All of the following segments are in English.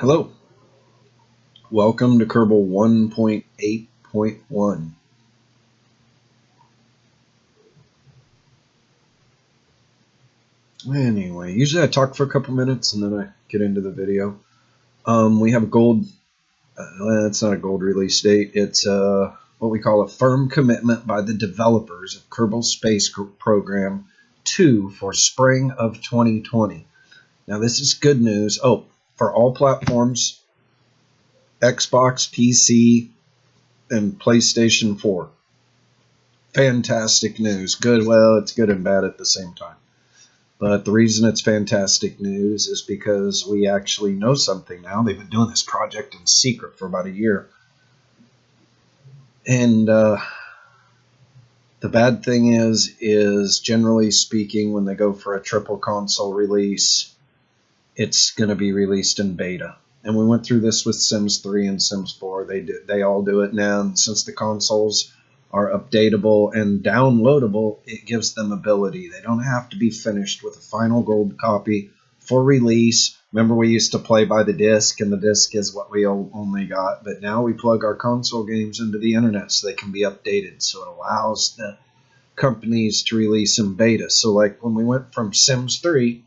Hello, welcome to Kerbal 1.8.1. Anyway, usually I talk for a couple minutes and then I get into the video. We have a gold, it's not a gold release date, it's what we call a firm commitment by the developers of Kerbal Space Program 2 for spring of 2020. Now this is good news. Oh, for all platforms, Xbox, PC, and PlayStation 4. Fantastic news. Good, well, it's good and bad at the same time. But the reason it's fantastic news is because we actually know something now. They've been doing this project in secret for about a year. And the bad thing is generally speaking, when they go for a triple console release, it's going to be released in beta. And we went through this with Sims 3 and Sims 4. They all do it now. And since the consoles are updatable and downloadable, it gives them ability. They don't have to be finished with a final gold copy for release. Remember, we used to play by the disc, and the disc is what we only got. But now we plug our console games into the internet so they can be updated. So it allows the companies to release in beta. So like when we went from Sims 3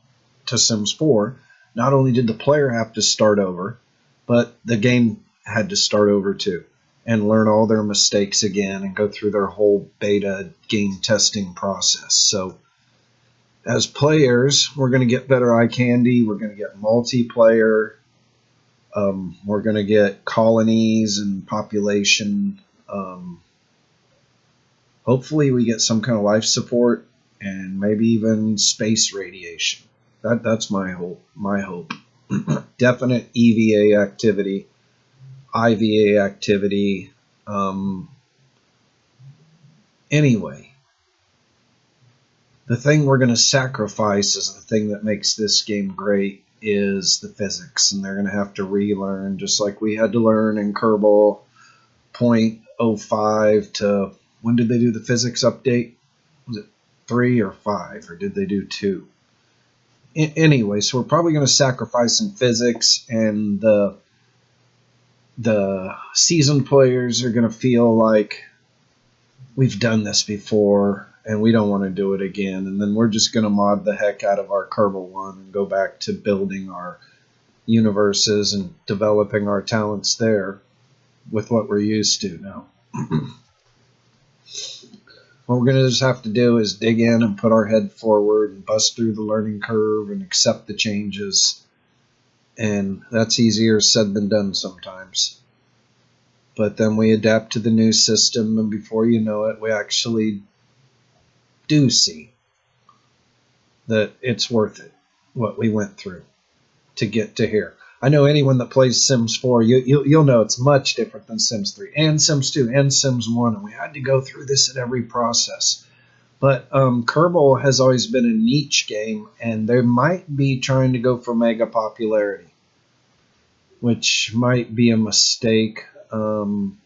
to Sims 4, not only did the player have to start over, but the game had to start over too and learn all their mistakes again and go through their whole beta game testing process. So as players, we're going to get better eye candy. We're going to get multiplayer. We're going to get colonies and population. Hopefully we get some kind of life support and maybe even space radiation. That's my hope. Definite EVA activity, IVA activity. Anyway, the thing we're going to sacrifice is the thing that makes this game great is the physics, and they're going to have to relearn, just like we had to learn in Kerbal 0.05 to, when did they do the physics update? Was it 3 or 5, or did they do 2? Anyway, so we're probably going to sacrifice in physics, and the seasoned players are going to feel like we've done this before and we don't want to do it again. And then we're just going to mod the heck out of our Kerbal 1 and go back to building our universes and developing our talents there with what we're used to now. What we're going to just have to do is dig in and put our head forward and bust through the learning curve and accept the changes. And that's easier said than done sometimes. But then we adapt to the new system, and before you know it, we actually do see that it's worth it, what we went through to get to here. I know anyone that plays Sims 4, you'll know it's much different than Sims 3 and Sims 2 and Sims 1, and we had to go through this at every process. But Kerbal has always been a niche game, and they might be trying to go for mega popularity, which might be a mistake.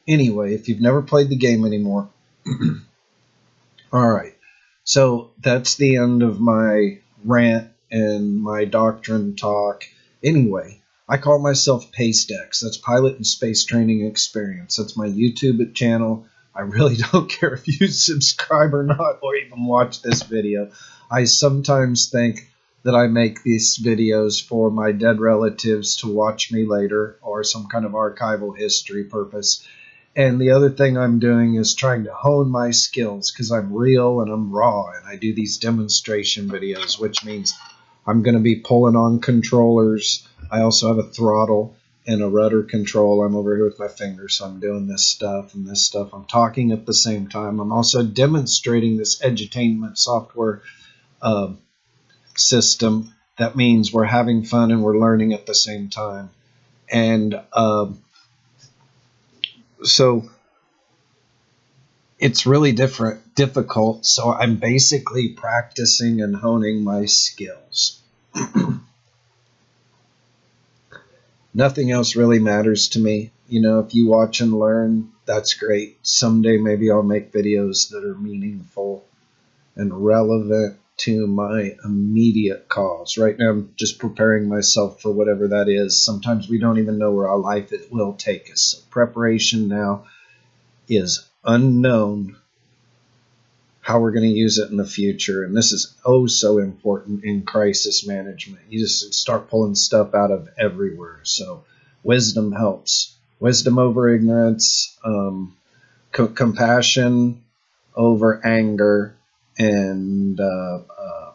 Anyway, if you've never played the game anymore, all right. So that's the end of my rant and my doctrine talk. Anyway, I call myself PaceDex. That's Pilot and Space Training Experience. That's my YouTube channel. I really don't care if you subscribe or not, or even watch this video. I sometimes think that I make these videos for my dead relatives to watch me later, or some kind of archival history purpose. And the other thing I'm doing is trying to hone my skills, because I'm real and I'm raw, and I do these demonstration videos, which means I'm going to be pulling on controllers. I also have a throttle and a rudder control. I'm over here with my fingers, so I'm doing this stuff and this stuff. I'm talking at the same time. I'm also demonstrating this edutainment software system. That means we're having fun and we're learning at the same time. And so it's really difficult. So I'm basically practicing and honing my skills. Nothing else really matters to me. You know, if you watch and learn, that's great. Someday maybe I'll make videos that are meaningful and relevant to my immediate cause. Right now, I'm just preparing myself for whatever that is. Sometimes we don't even know where our life it will take us. So preparation now is unknown, how we're going to use it in the future. And this is oh so important in crisis management. You just start pulling stuff out of everywhere. So wisdom helps. Wisdom over ignorance, compassion over anger, and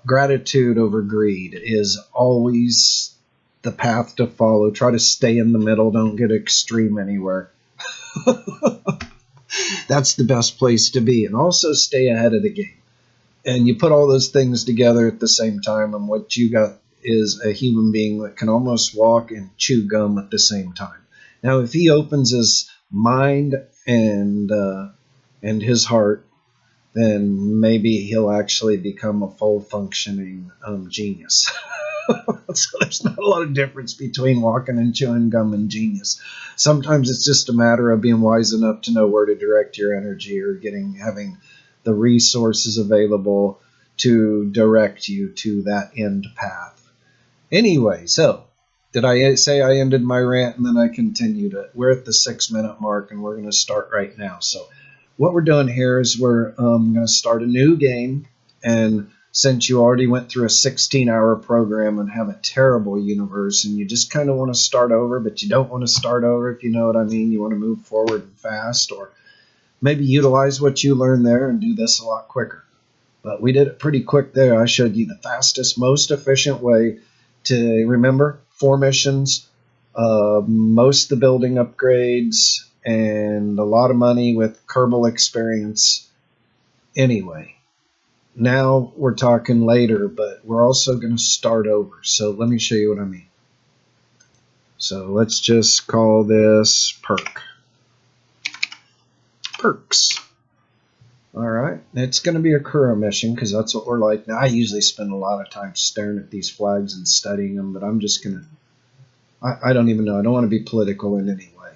gratitude over greed is always the path to follow. Try to stay in the middle. Don't get extreme anywhere. That's the best place to be. And also stay ahead of the game. And you put all those things together at the same time, and what you got is a human being that can almost walk and chew gum at the same time. Now, if he opens his mind and his heart, then maybe he'll actually become a full-functioning genius. So there's not a lot of difference between walking and chewing gum and genius. Sometimes it's just a matter of being wise enough to know where to direct your energy, or having the resources available to direct you to that end path. Anyway, so did I say I ended my rant and then I continued it? We're at the 6-minute mark and we're going to start right now. So what we're doing here is we're going to start a new game. And since you already went through a 16-hour program and have a terrible universe, and you just kind of want to start over, but you don't want to start over, if you know what I mean. You want to move forward fast, or maybe utilize what you learned there and do this a lot quicker. But we did it pretty quick there. I showed you the fastest, most efficient way to remember 4 missions, most of the building upgrades, and a lot of money with Kerbal experience. Anyway, now we're talking later, but we're also going to start over. So let me show you what I mean. So let's just call this perks. All right, it's going to be a Kura mission because that's what we're like. Now, I usually spend a lot of time staring at these flags and studying them, but I'm just going to, I don't even know. I don't want to be political in any way.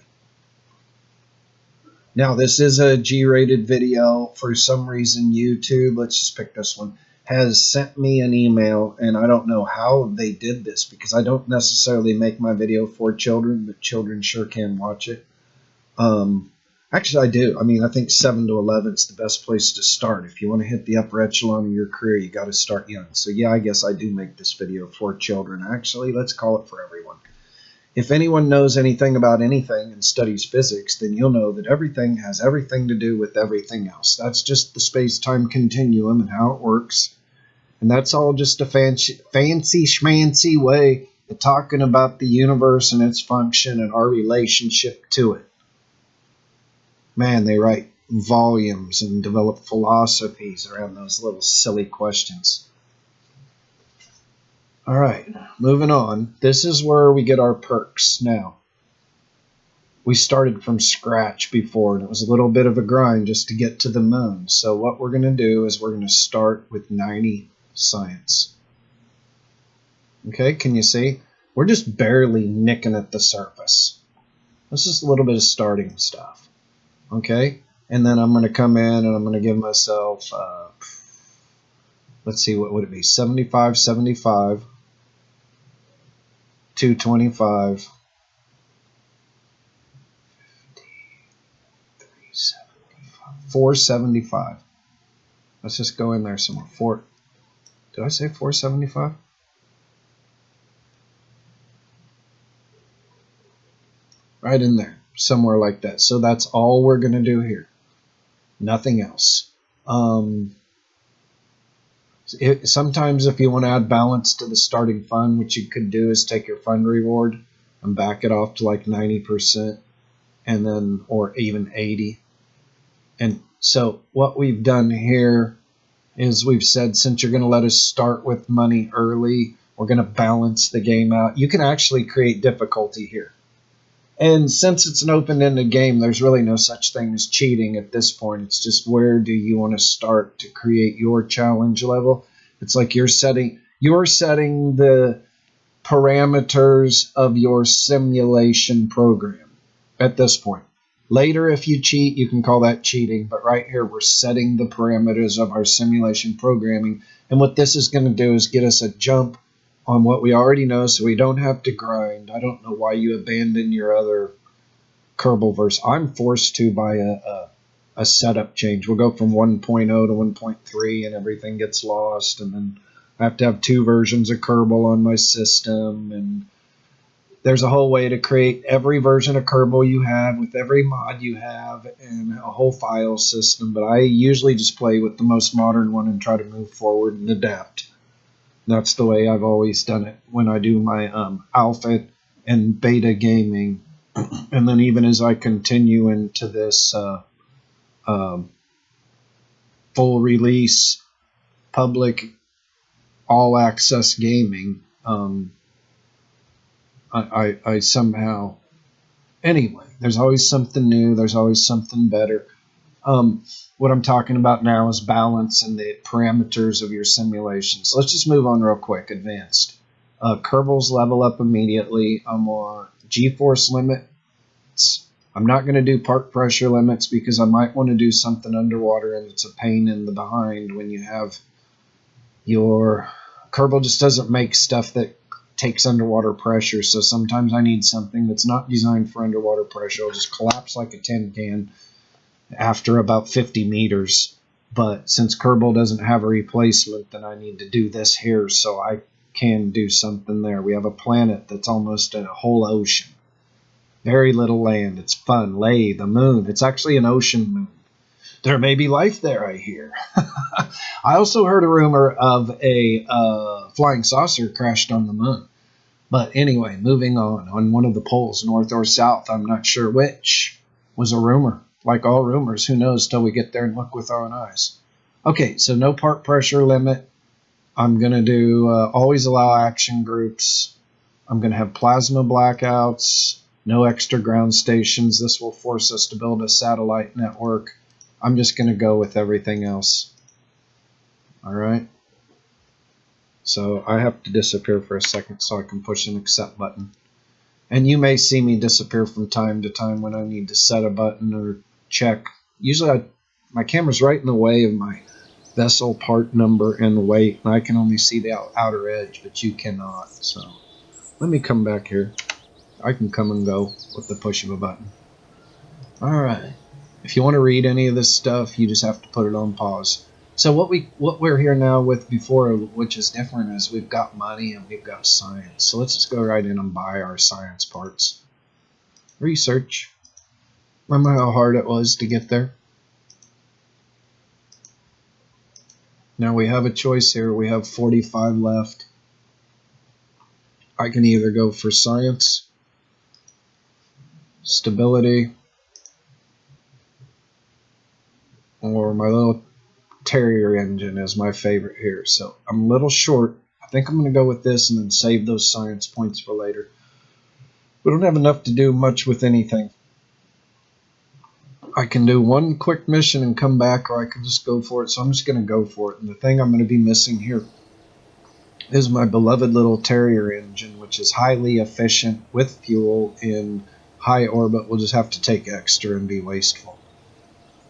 Now, this is a G-rated video. For some reason, YouTube, let's just pick this one, has sent me an email, and I don't know how they did this because I don't necessarily make my video for children, but children sure can watch it. Actually, I do. I mean, I think 7 to 11 is the best place to start. If you want to hit the upper echelon of your career, you got to start young. So, yeah, I guess I do make this video for children. Actually, let's call it for everyone. If anyone knows anything about anything and studies physics, then you'll know that everything has everything to do with everything else. That's just the space-time continuum and how it works. And that's all just a fancy schmancy way of talking about the universe and its function and our relationship to it. Man, they write volumes and develop philosophies around those little silly questions. All right, moving on. This is where we get our perks now. We started from scratch before, and it was a little bit of a grind just to get to the moon. So what we're going to do is we're going to start with 90 science. Okay, can you see? We're just barely nicking at the surface. This is a little bit of starting stuff. Okay, and then I'm going to come in and I'm going to give myself, let's see, what would it be? 75, 75, 225, 50, 375, 475. Let's just go in there somewhere. Did I say 475? Right in there. Somewhere like that. So that's all we're going to do here. Nothing else. Sometimes if you want to add balance to the starting fund, what you could do is take your fund reward and back it off to like 90% and then, or even 80. And so what we've done here is we've said, since you're going to let us start with money early, we're going to balance the game out. You can actually create difficulty here. And since it's an open-ended game, there's really no such thing as cheating at this point. It's just where do you want to start to create your challenge level. It's like you're setting the parameters of your simulation program at this point. Later, if you cheat, you can call that cheating. But right here, we're setting the parameters of our simulation programming. And what this is going to do is get us a jump on what we already know so we don't have to grind. I don't know why you abandon your other Kerbal verse. I'm forced to by a setup change. We'll go from 1.0 to 1.3 and everything gets lost. And then I have to have 2 versions of Kerbal on my system. And there's a whole way to create every version of Kerbal you have with every mod you have and a whole file system. But I usually just play with the most modern one and try to move forward and adapt. That's the way I've always done it when I do my alpha and beta gaming. And then even as I continue into this full release, public, all access gaming, I somehow, anyway, there's always something new. There's always something better. What I'm talking about now is balance and the parameters of your simulation. So let's just move on real quick. Advanced. Kerbals level up immediately. I'm on G-force limits. I'm not going to do part pressure limits because I might want to do something underwater and it's a pain in the behind when you have your Kerbal just doesn't make stuff that takes underwater pressure. So sometimes I need something that's not designed for underwater pressure. It'll just collapse like a tin can after about 50 meters. But since Kerbal doesn't have a replacement, then I need to do this here so I can do something there. We have a planet that's almost a whole ocean. Very little land. It's fun. Lay, the moon. It's actually an ocean moon. There may be life there, I hear. I also heard a rumor of a flying saucer crashed on the moon. But anyway, moving on one of the poles, north or south, I'm not sure which, was a rumor. Like all rumors, who knows till we get there and look with our own eyes. Okay, so no part pressure limit. I'm going to do always allow action groups. I'm going to have plasma blackouts, no extra ground stations. This will force us to build a satellite network. I'm just going to go with everything else. All right. So I have to disappear for a second so I can push an accept button. And you may see me disappear from time to time when I need to set a button or check. Usually my camera's right in the way of my vessel part number and the weight, and I can only see the outer edge, but you cannot. So let me come back here. I can come and go with the push of a button. All right. If you want to read any of this stuff, you just have to put it on pause. So what we're here now with before, which is different, is we've got money and we've got science. So let's just go right in and buy our science parts. Research. Remember how hard it was to get there? Now we have a choice here. We have 45 left. I can either go for science, stability, or my little Terrier engine is my favorite here. So I'm a little short. I think I'm going to go with this and then save those science points for later. We don't have enough to do much with anything. I can do one quick mission and come back, or I can just go for it. So I'm just going to go for it. And the thing I'm going to be missing here is my beloved little Terrier engine, which is highly efficient with fuel in high orbit. We'll just have to take extra and be wasteful.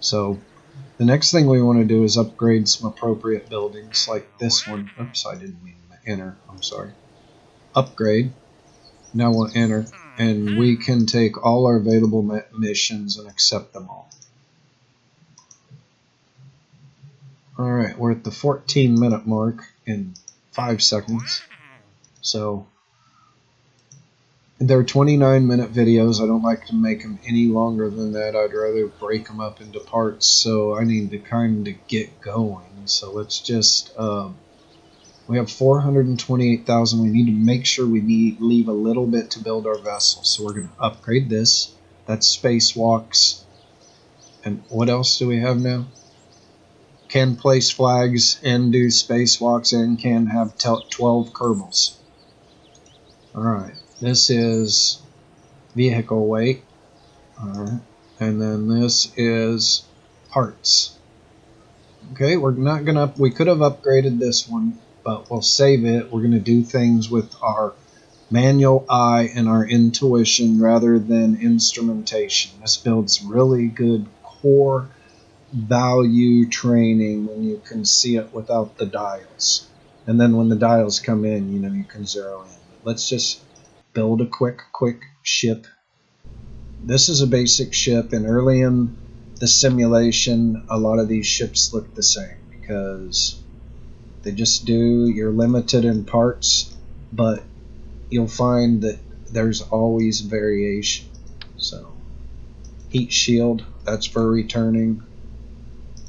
So the next thing we want to do is upgrade some appropriate buildings like this one. Oops, I didn't mean to enter. I'm sorry. Upgrade. Now we'll enter, and we can take all our available missions and accept them all. Alright, we're at the 14-minute mark in 5 seconds. So they're 29-minute videos. I don't like to make them any longer than that. I'd rather break them up into parts. So I need to kind of get going. So let's just we have 428,000. We need to make sure we leave a little bit to build our vessel. So we're going to upgrade this. That's spacewalks. And what else do we have now? Can place flags and do spacewalks and can have 12 Kerbals. Alright, this is vehicle weight. Alright, and then this is parts. Okay, we're not going to, we could have upgraded this one, but we'll save it. We're going to do things with our manual eye and our intuition rather than instrumentation. This builds really good core value training when you can see it without the dials. And then when the dials come in, you know, you can zero in. But let's just build a quick ship. This is a basic ship, and early in the simulation, a lot of these ships look the same because they just do. You're limited in parts, but you'll find that there's always variation. So, heat shield, that's for returning.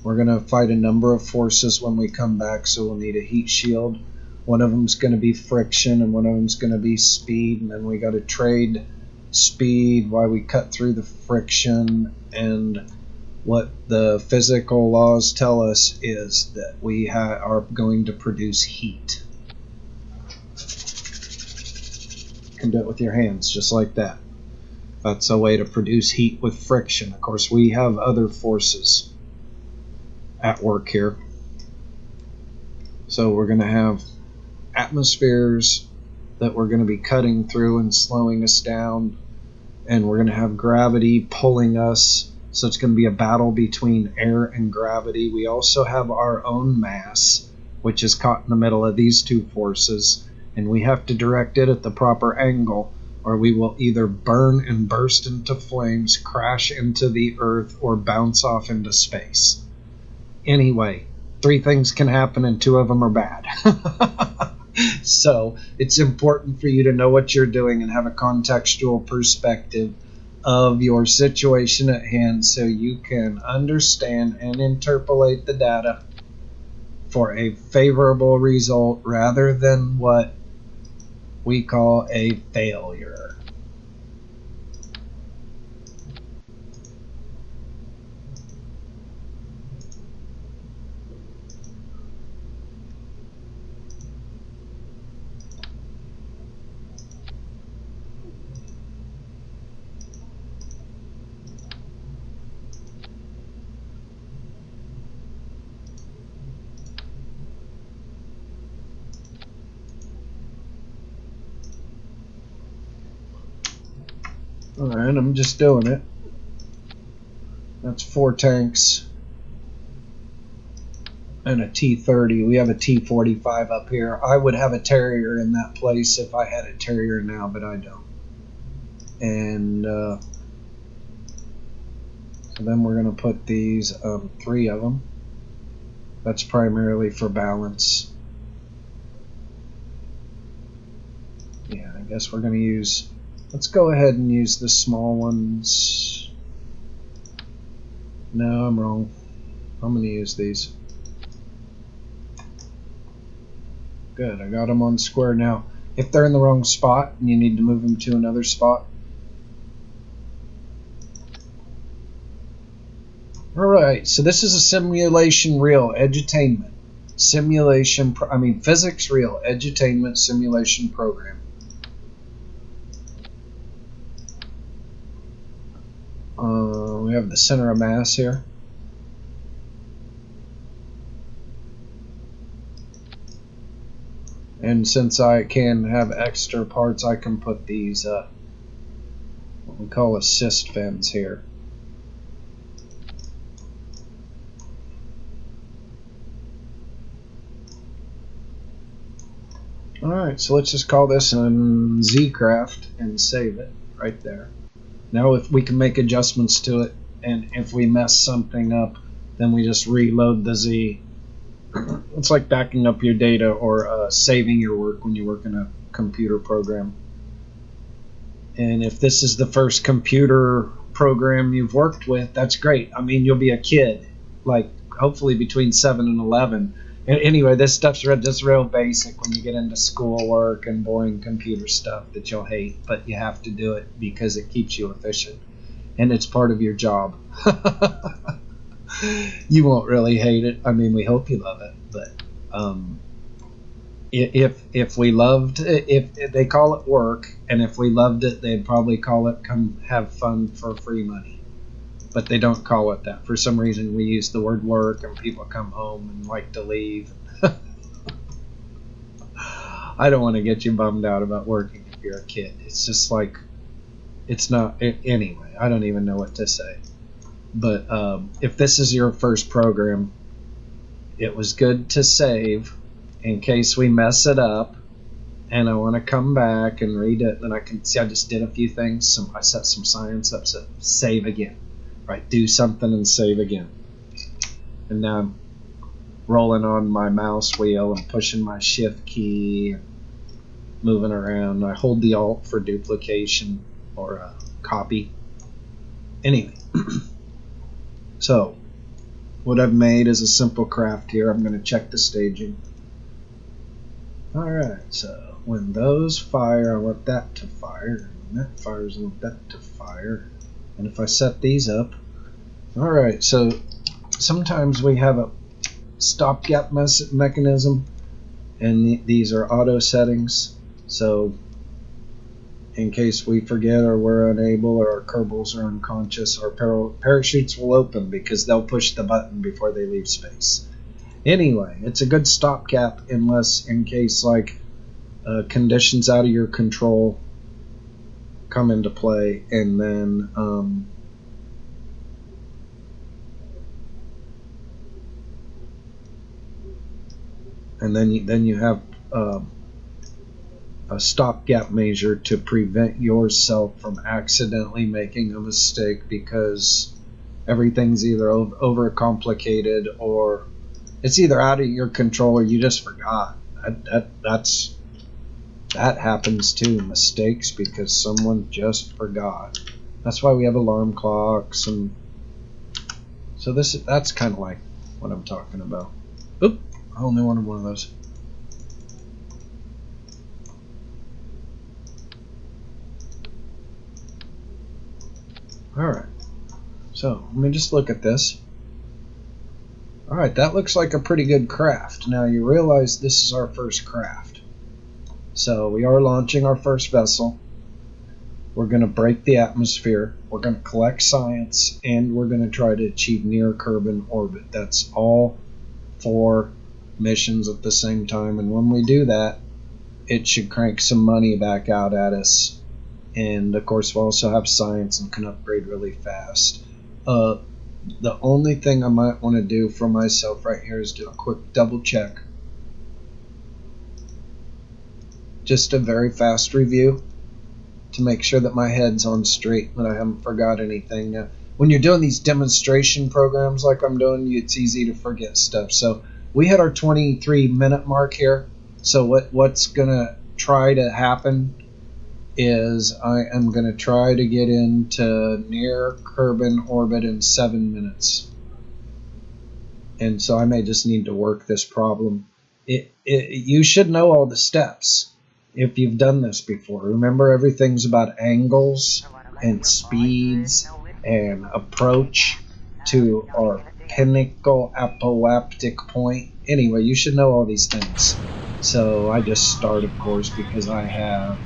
We're going to fight a number of forces when we come back, so we'll need a heat shield. One of them's going to be friction, and one of them's going to be speed, and then we got to trade speed while we cut through the friction. And what the physical laws tell us is that we are going to produce heat. You can do it with your hands, just like that. That's a way to produce heat with friction. Of course, we have other forces at work here. So we're going to have atmospheres that we're going to be cutting through and slowing us down, and we're going to have gravity pulling us, so it's going to be a battle between air and gravity. We also have our own mass, which is caught in the middle of these two forces, and we have to direct it at the proper angle, or we will either burn and burst into flames, crash into the earth, or bounce off into space. Anyway, 3 things can happen and 2 of them are bad. So it's important for you to know what you're doing and have a contextual perspective of your situation at hand so you can understand and interpolate the data for a favorable result rather than what we call a failure. Alright, I'm just doing it. That's 4 tanks and a T-30. We have a T-45 up here. I would have a Terrier in that place if I had a Terrier now, but I don't. And so then we're going to put these 3 of them. That's primarily for balance. Yeah, I guess we're going to use... Let's go ahead and use the small ones. No, I'm wrong. I'm going to use these. Good, I got them on square now. If they're in the wrong spot and you need to move them to another spot. Alright, so this is a simulation reel, edutainment. Physics reel, edutainment simulation program. We have the center of mass here. And since I can have extra parts, I can put these what we call assist fins here. Alright, so let's just call this an Z-Craft and save it right there. Now if we can make adjustments to it, and if we mess something up, then we just reload the Z. It's like backing up your data or saving your work when you work in a computer program. And if this is the first computer program you've worked with, that's great. I mean, you'll be a kid, like hopefully between 7 and 11. And anyway, this stuff's just real basic when you get into schoolwork and boring computer stuff that you'll hate, but you have to do it because it keeps you efficient. And it's part of your job. You won't really hate it. I mean, we hope you love it, but if we loved it, if they call it work, and if we loved it, they'd probably call it come have fun for free money. But they don't call it that. For some reason, we use the word work, and people come home and like to leave. I don't want to get you bummed out about working you're a kid. It's just like, it's not, anyway, I don't even know what to say. But if this is your first program, it was good to save in case we mess it up and I want to come back and read it. Then I can see I just did a few things. I set some science up, so save again. Right, do something and save again. And now I'm rolling on my mouse wheel and pushing my shift key, moving around. I hold the alt for duplication or copy. Anyway, so what I've made is a simple craft here. I'm going to check the staging. Alright, so when those fire, I want that to fire. When that fires, I want that to fire. And if I set these up, alright, so sometimes we have a stopgap mechanism, and these are auto settings. So in case we forget or we're unable or our Kerbals are unconscious, our parachutes will open because they'll push the button before they leave space. Anyway, it's a good stopgap unless in case like conditions out of your control come into play, and then you have a stopgap measure to prevent yourself from accidentally making a mistake because everything's either over complicated or it's either out of your control or you just forgot. That happens too, mistakes because someone just forgot. That's why we have alarm clocks, and so that's kind of like what I'm talking about. Oop, I only wanted one of those. Alright, so let me just look at this. Alright, that looks like a pretty good craft. Now you realize this is our first craft. So we are launching our first vessel. We're going to break the atmosphere. We're going to collect science, and we're going to try to achieve near Kerbal orbit. That's all 4 missions at the same time. And when we do that, it should crank some money back out at us. And of course, we'll also have science and can upgrade really fast. The only thing I might want to do for myself right here is do a quick double check. Just a very fast review to make sure that my head's on straight, that I haven't forgot anything. Now, when you're doing these demonstration programs like I'm doing, it's easy to forget stuff. So we hit our 23-minute mark here. So what's going to try to happen is I am going to try to get into near Kerbal orbit in 7 minutes. And so I may just need to work this problem. You should know all the steps if you've done this before. Remember, everything's about angles and speeds and approach to our pinnacle apoaptic point. Anyway, you should know all these things. So I just start, of course, because I have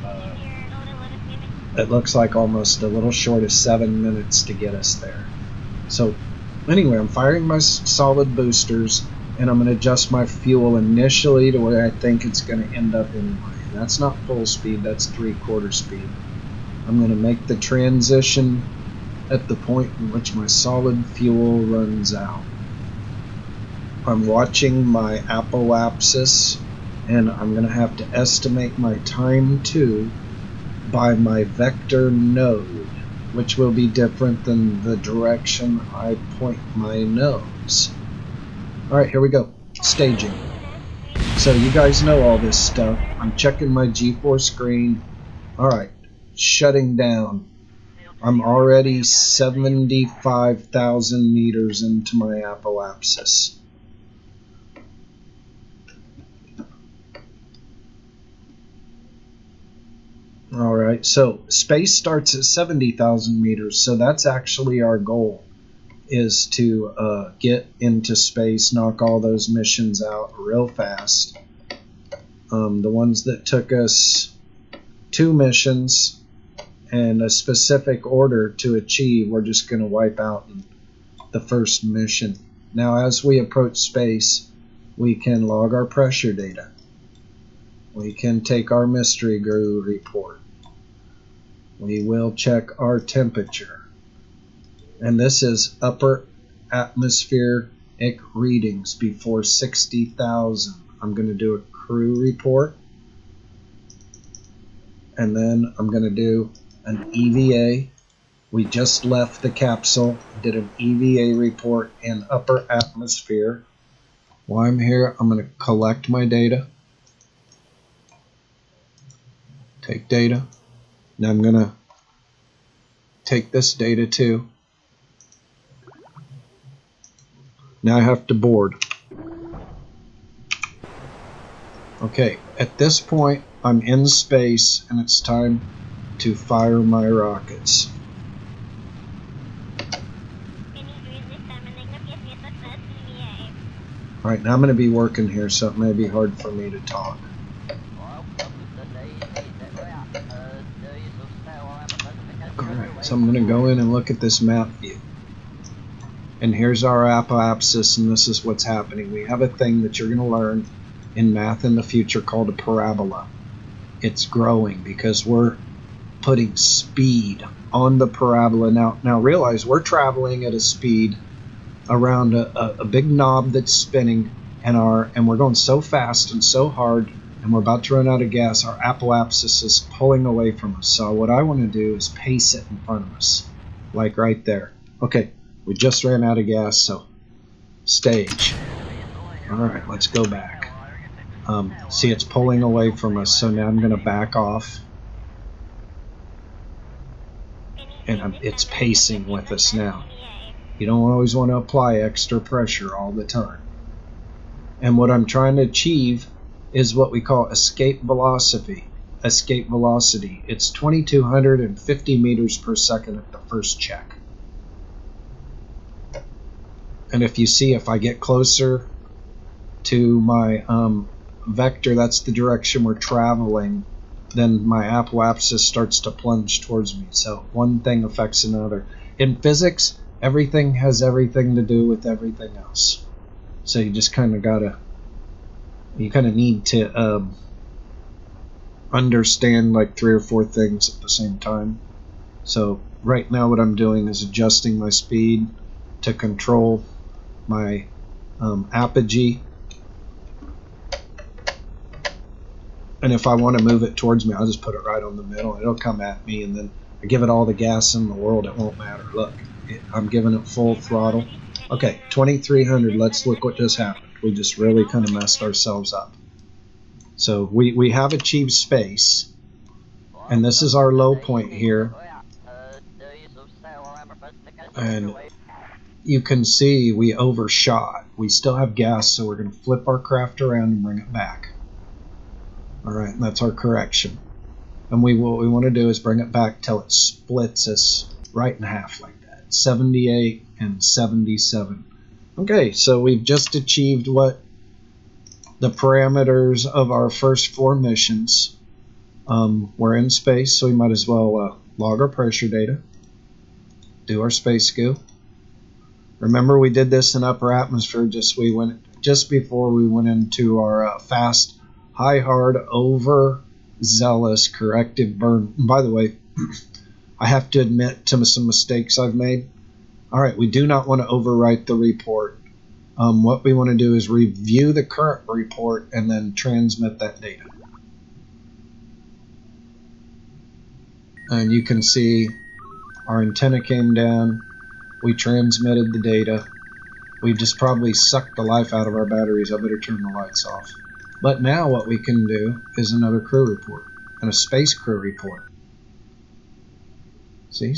it looks like almost a little short of 7 minutes to get us there. So anyway, I'm firing my solid boosters, and I'm going to adjust my fuel initially to where I think it's going to end up anyway. That's not full speed, that's 3/4 speed. I'm going to make the transition at the point in which my solid fuel runs out. I'm watching my apoapsis, and I'm going to have to estimate my time too by my vector node, which will be different than the direction I point my nose. Alright, here we go. Staging. So you guys know all this stuff. I'm checking my G4 screen. Alright, shutting down. I'm already 75,000 meters into my apoapsis. Alright, so space starts at 70,000 meters, so that's actually our goal, is to get into space, knock all those missions out real fast. The ones that took us 2 missions and a specific order to achieve, we're just going to wipe out in the first mission. Now, as we approach space, we can log our pressure data. We can take our mystery guru report. we will check our temperature. And this is upper atmospheric readings before 60,000. I'm going to do a crew report. And then I'm going to do an EVA. We just left the capsule, did an EVA report in upper atmosphere. While I'm here, I'm going to collect my data. Take data. Now I'm going to take this data too. Now I have to board. Okay, at this point, I'm in space and it's time to fire my rockets. Alright, now I'm going to be working here, so it may be hard for me to talk. Alright, so I'm going to go in and look at this map view. And here's our apoapsis, and this is what's happening. We have a thing that you're going to learn in math in the future called a parabola. It's growing because we're putting speed on the parabola. Now realize we're traveling at a speed around a big knob that's spinning, and we're going so fast and so hard, and we're about to run out of gas. Our apoapsis is pulling away from us. So what I want to do is pace it in front of us, like right there. Okay, we just ran out of gas, so stage. All right, let's go back. See, it's pulling away from us, so now I'm going to back off. And it's pacing with us now. You don't always want to apply extra pressure all the time. And what I'm trying to achieve is what we call escape velocity. Escape velocity. It's 2,250 meters per second at the first check. And if you see, if I get closer to my vector, that's the direction we're traveling, then my apoapsis starts to plunge towards me. So one thing affects another. In physics, everything has everything to do with everything else. So you just kind of need to understand like 3 or 4 things at the same time. So right now what I'm doing is adjusting my speed to control my apogee. And if I want to move it towards me, I'll just put it right on the middle. It'll come at me, and then I give it all the gas in the world. It won't matter. Look, I'm giving it full throttle. Okay, 2,300. Let's look what just happened. We just really kind of messed ourselves up. So we have achieved space, and this is our low point here. And you can see we overshot. We still have gas, so we're going to flip our craft around and bring it back. Alright, and that's our correction. And what we want to do is bring it back till it splits us right in half like that. 78 and 77. Okay, so we've just achieved what the parameters of our first 4 missions. We're in space, so we might as well log our pressure data. Do our space scoop. Remember, we did this in upper atmosphere just before we went into our fast, high, hard, overzealous corrective burn. And by the way, I have to admit to some mistakes I've made. All right, we do not want to overwrite the report. What we want to do is review the current report and then transmit that data. And you can see our antenna came down. We transmitted the data. We just probably sucked the life out of our batteries. I better turn the lights off. But now what we can do is another crew report and a space crew report. See?